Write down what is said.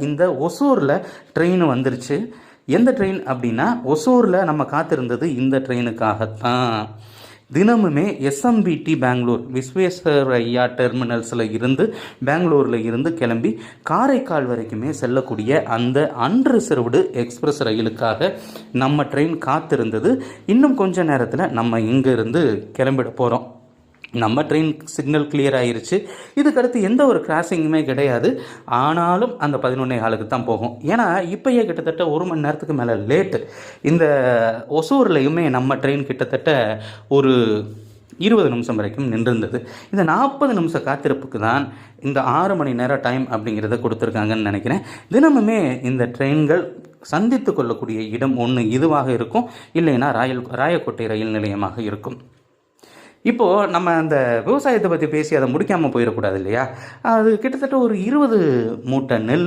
இந்த ஒசூரில் ட்ரெயின் வந்துருச்சு. எந்த ட்ரெயின் அப்படின்னா, ஒசூரில் நம்ம காத்திருந்தது இந்த ட்ரெயினுக்காகத்தான். தினமுமே எஸ்எம்பிடி பெங்களூர் விஸ்வேஸ்வரய்யா டெர்மினல்ஸில் இருந்து பெங்களூரில் இருந்து கிளம்பி காரைக்கால் வரைக்குமே செல்லக்கூடிய அந்த அன்ரிசர்வ்டு எக்ஸ்பிரஸ் ரயிலுக்காக நம்ம ட்ரெயின் காத்திருந்தது. இன்னும் கொஞ்ச நேரத்தில் நம்ம இங்கேருந்து கிளம்பிட போகிறோம். நம்ம ட்ரெயின் சிக்னல் கிளியர் ஆயிருச்சு. இதுக்கடுத்து எந்த ஒரு கிராசிங்குமே கிடையாது. ஆனாலும் அந்த 11:15க்கு தான் போகும். ஏன்னா இப்போயே கிட்டத்தட்ட 1 மணி நேரத்துக்கு மேலே லேட்டு. இந்த ஒசூர்லையுமே நம்ம ட்ரெயின் கிட்டத்தட்ட ஒரு 20 நிமிஷம் வரைக்கும் நின்றிருந்தது. இந்த 40 நிமிஷம் காத்திருப்புக்கு தான் இந்த 6 மணி நேரம் டைம் அப்படிங்கிறத கொடுத்துருக்காங்கன்னு நினைக்கிறேன். தினமுமே இந்த ட்ரெயின்கள் சந்தித்து கொள்ளக்கூடிய இடம் ஒன்று இதுவாக இருக்கும், இல்லைன்னா ராயக்கோட்டை ரயில் நிலையமாக இருக்கும். இப்போது நம்ம அந்த விவசாயத்தை பற்றி பேசி அதை முடிக்காமல் போயிடக்கூடாது இல்லையா? அது கிட்டத்தட்ட ஒரு 20 மூட்டை நெல்